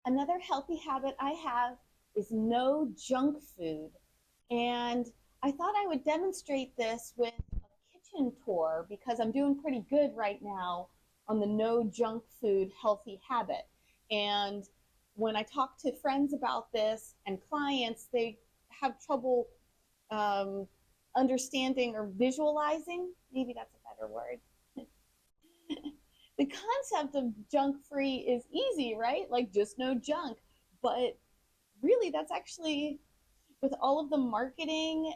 Another healthy habit I have is no junk food. And I thought I would demonstrate this with a kitchen tour because I'm doing pretty good right now on the no junk food healthy habit. And when I talk to friends about this and clients, they have trouble um, understanding or visualizing. Maybe that's a better word. The concept of junk free is easy, right? Like just no junk. But really, that's actually with all of the marketing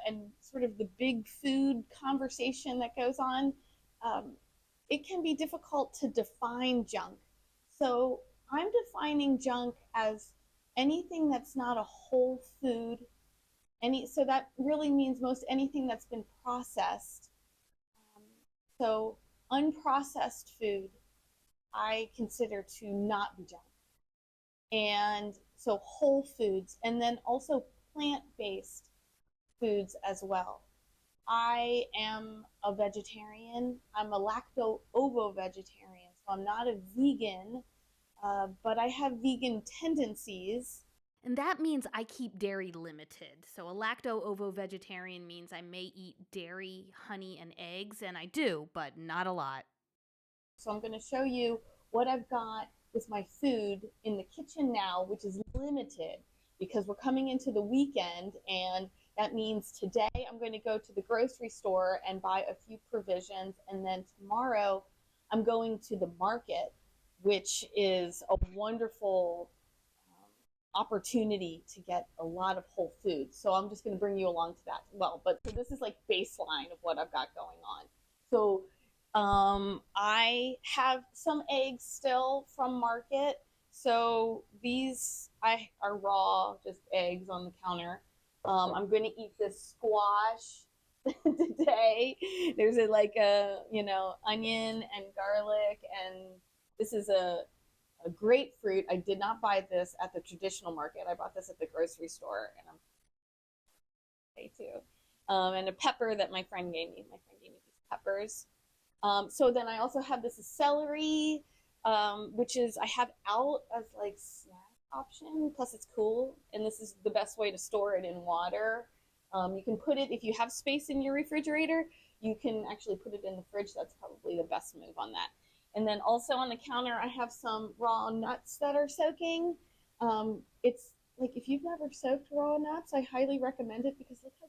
and sort of the big food conversation that goes on, um, it can be difficult to define junk. So I'm defining junk as anything that's not a whole food. So that really means most anything that's been processed. Um, so unprocessed food, I consider to not be junk. And so whole foods, and then also plant-based foods as well. I am a vegetarian. I'm a lacto-ovo vegetarian, so I'm not a vegan, but I have vegan tendencies. And that means I keep dairy limited. So a lacto-ovo vegetarian means I may eat dairy, honey, and eggs, and I do, but not a lot. So I'm going to show you what I've got with my food in the kitchen now, which is limited because we're coming into the weekend, and that means today I'm going to go to the grocery store and buy a few provisions, and then tomorrow I'm going to the market, which is a wonderful opportunity to get a lot of whole foods. So I'm just going to bring you along to that as well. But so this is like baseline of what I've got going on. So I have some eggs still from market. So these I are raw, just eggs on the counter. I'm going to eat this squash today. There's like a onion and garlic, and this is a grapefruit. I did not buy this at the traditional market. I bought this at the grocery store, and I'm okay too. And a pepper that my friend gave me. My friend gave me these peppers. So then I also have this celery, which is I have out as like snack option. Plus it's cool, and this is the best way to store it in water. You can put it if you have space in your refrigerator. You can actually put it in the fridge. That's probably the best move on that. And then also on the counter, I have some raw nuts that are soaking. It's like if you've never soaked raw nuts, I highly recommend it because look how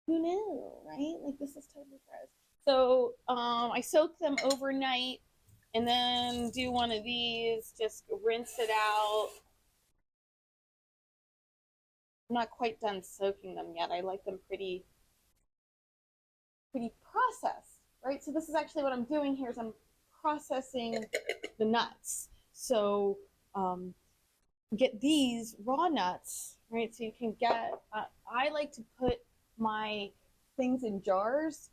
who knew, right? Like this is totally gross. So I soak them overnight and then do one of these, just rinse it out. I'm not quite done soaking them yet. I like them pretty processed, right? So this is actually what I'm doing here is I'm processing the nuts. So get these raw nuts, right? So you can get, I like to put my things in jars.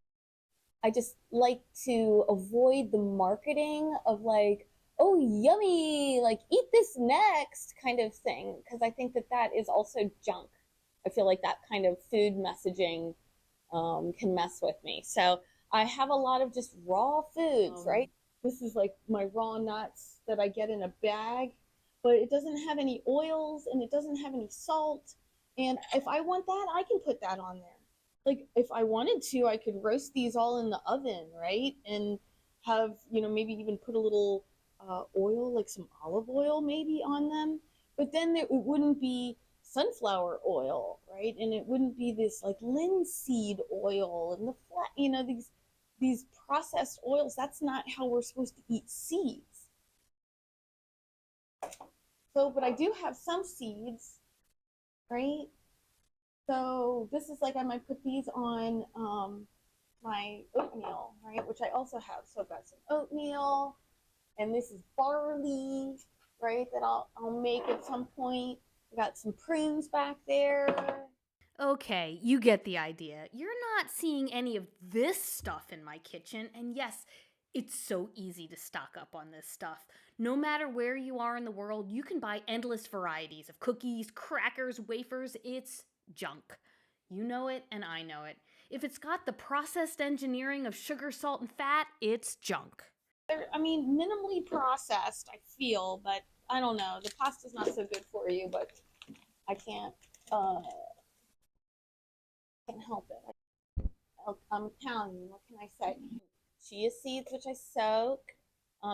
I just like to avoid the marketing of like, oh, yummy, like eat this next kind of thing, because I think that that is also junk. I feel like that kind of food messaging can mess with me. So I have a lot of just raw foods, right? This is like my raw nuts that I get in a bag, but it doesn't have any oils and it doesn't have any salt. And if I want that, I can put that on there. Like if I wanted to, I could roast these all in the oven, right? And have, maybe even put a little oil, like some olive oil maybe on them. But then it wouldn't be sunflower oil, right? And it wouldn't be this like linseed oil and the flat, these processed oils. That's not how we're supposed to eat seeds. So, but I do have some seeds, right? So this is like I might put these on my oatmeal, right? Which I also have. So I've got some oatmeal, and this is barley, right? That I'll make at some point. I got some prunes back there. Okay, you get the idea. You're not seeing any of this stuff in my kitchen, and yes, it's so easy to stock up on this stuff. No matter where you are in the world, you can buy endless varieties of cookies, crackers, wafers. It's junk. You know it, and I know it. If it's got the processed engineering of sugar, salt, and fat, it's junk. They're, I mean, minimally processed, I feel, but I don't know. The pasta's not so good for you, but I uh, can't help it. I'm Italian. What can I say? Chia seeds, which I soak.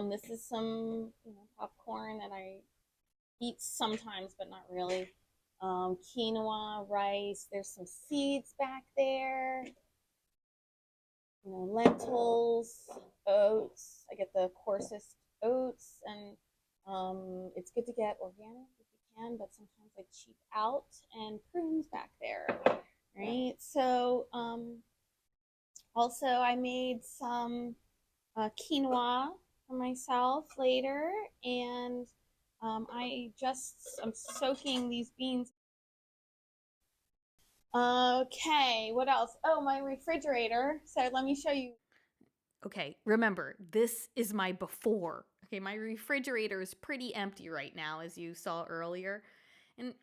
This is some, popcorn that I eat sometimes, but not really. Quinoa, rice. There's some seeds back there. Lentils, oats. I get the coarsest oats, and it's good to get organic if you can, but sometimes I cheap out. And prunes back there, right? So also I made some quinoa for myself later, and I'm soaking these beans. Okay, what else? Oh, my refrigerator. So let me show you. Okay, remember, this is my before. Okay, my refrigerator is pretty empty right now, as you saw earlier. And,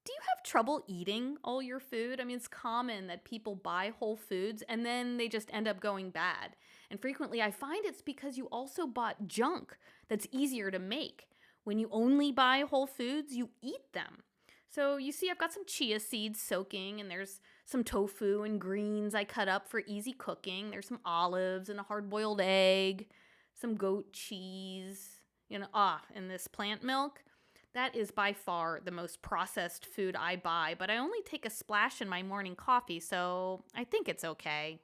do you have trouble eating all your food? I mean, it's common that people buy whole foods and then they just end up going bad. And frequently I find it's because you also bought junk that's easier to make. When you only buy whole foods, you eat them. So you see, I've got some chia seeds soaking, and there's some tofu and greens I cut up for easy cooking. There's some olives and a hard boiled egg, some goat cheese, and this plant milk. That is by far the most processed food I buy, but I only take a splash in my morning coffee, so I think it's okay.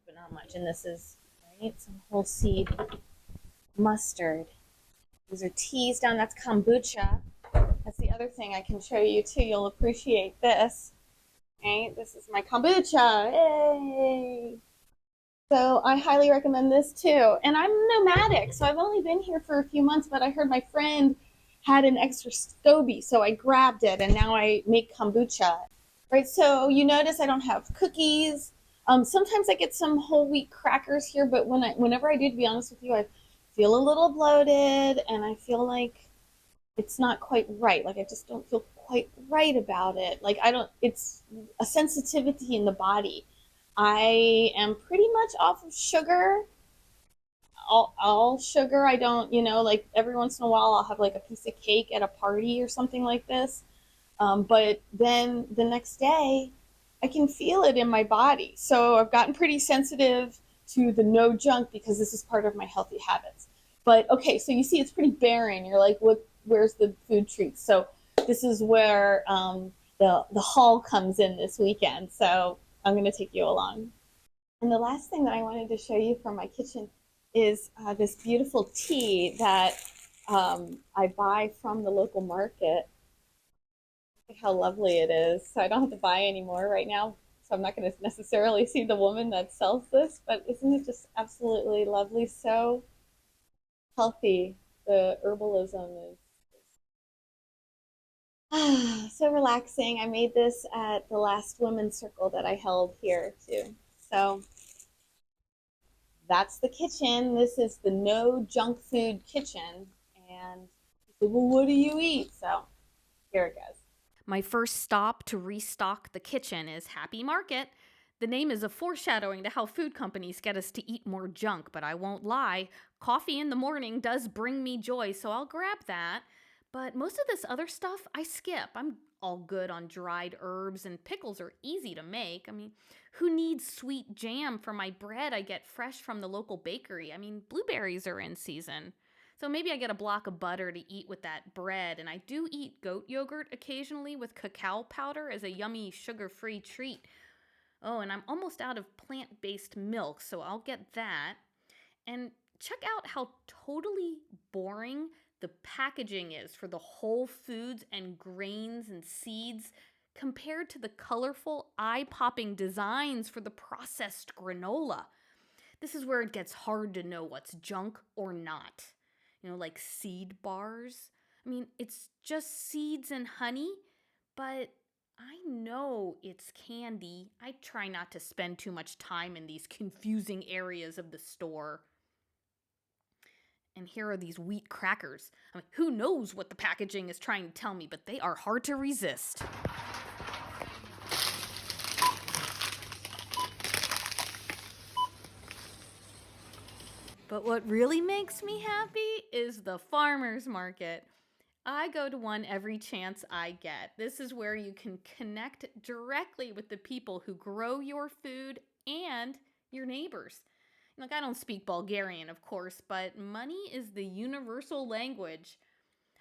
But not much. And this is, right, some whole seed mustard. These are teas down. That's kombucha. That's the other thing I can show you too. You'll appreciate this. Right? This is my kombucha. Yay! So I highly recommend this too. And I'm nomadic, so I've only been here for a few months, but I heard my friend had an extra SCOBY, so I grabbed it, and now I make kombucha. Right? So you notice I don't have cookies. Sometimes I get some whole wheat crackers here, but whenever I do, to be honest with you, I feel a little bloated, and I feel like it's not quite right. Like I just don't feel quite right about it. Like I don't. It's a sensitivity in the body. I am pretty much off of sugar, all sugar. I don't, like every once in a while I'll have like a piece of cake at a party or something like this. But then the next day I can feel it in my body. So I've gotten pretty sensitive to the no junk because this is part of my healthy habits. But okay, so you see it's pretty barren. You're like, where's the food treats? So this is where the haul comes in this weekend. So I'm going to take you along. And the last thing that I wanted to show you from my kitchen is this beautiful tea that I buy from the local market. Look how lovely it is. So I don't have to buy anymore right now. So I'm not going to necessarily see the woman that sells this, but isn't it just absolutely lovely? So healthy. The herbalism is so relaxing. I made this at the last women's circle that I held here too. So that's the kitchen. This is the no junk food kitchen. And well, what do you eat? So here it goes. My first stop to restock the kitchen is Happy Market. The name is a foreshadowing to how food companies get us to eat more junk, but I won't lie. Coffee in the morning does bring me joy, so I'll grab that. But most of this other stuff I skip. I'm all good on dried herbs, and pickles are easy to make. I mean, who needs sweet jam for my bread I get fresh from the local bakery? I mean, blueberries are in season. So maybe I get a block of butter to eat with that bread, and I do eat goat yogurt occasionally with cacao powder as a yummy sugar-free treat. Oh, and I'm almost out of plant-based milk, so I'll get that. And check out how totally boring the packaging is for the whole foods and grains and seeds compared to the colorful, eye-popping designs for the processed granola. This is where it gets hard to know what's junk or not. Like seed bars. I mean, it's just seeds and honey, but I know it's candy. I try not to spend too much time in these confusing areas of the store. And here are these wheat crackers. I mean, who knows what the packaging is trying to tell me, but they are hard to resist. But what really makes me happy is the farmer's market. I go to one every chance I get. This is where you can connect directly with the people who grow your food and your neighbors. Like, I don't speak Bulgarian, of course, but money is the universal language.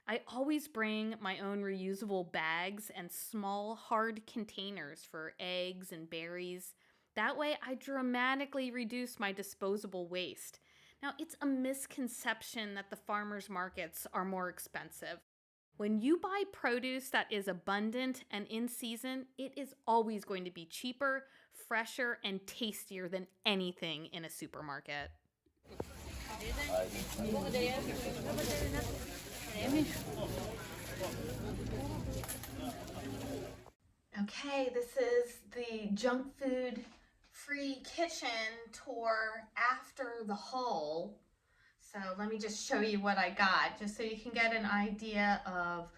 I always bring my own reusable bags and small, hard containers for eggs and berries. That way, I dramatically reduce my disposable waste. Now, it's a misconception that the farmers' markets are more expensive. When you buy produce that is abundant and in season, it is always going to be cheaper, fresher, and tastier than anything in a supermarket. Okay, this is the junk food free kitchen tour after the haul. So let me just show you what I got, just so you can get an idea of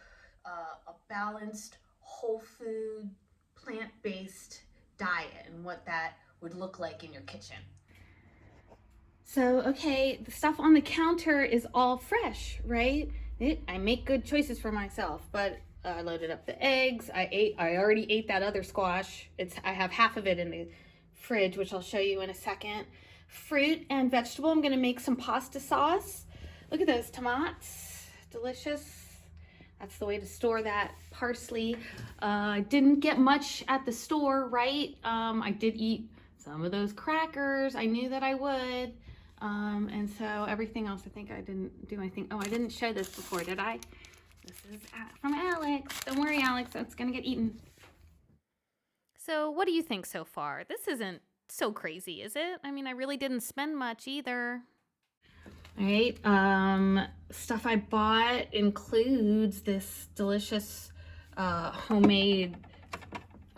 a balanced, whole food, plant-based diet and what that would look like in your kitchen. So, okay, the stuff on the counter is all fresh, right? I make good choices for myself, but I loaded up the eggs. I already ate that other squash. I have half of it in the fridge, which I'll show you in a second. Fruit and vegetable, I'm gonna make some pasta sauce. Look at those tomatoes, delicious. That's the way to store that. Parsley. I didn't get much at the store, right? I did eat some of those crackers. I knew that I would. And so everything else, I think I didn't do anything. Oh, I didn't show this before, did I? This is from Alex. Don't worry, Alex, that's gonna get eaten. So what do you think so far? This isn't so crazy, is it? I mean, I really didn't spend much either. All right, stuff I bought includes this delicious homemade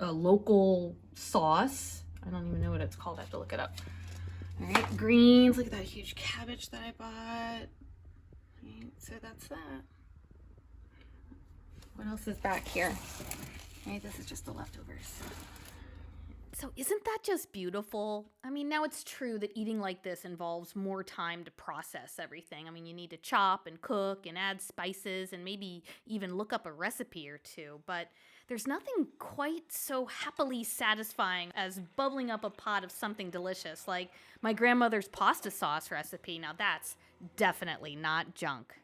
local sauce. I don't even know what it's called. I have to look it up. All right, greens. Look at that huge cabbage that I bought. Right, so that's that. What else is back here? All right, this is just the leftovers. So isn't that just beautiful? I mean, now it's true that eating like this involves more time to process everything. I mean, you need to chop and cook and add spices and maybe even look up a recipe or two. But there's nothing quite so happily satisfying as bubbling up a pot of something delicious, like my grandmother's pasta sauce recipe. Now that's definitely not junk.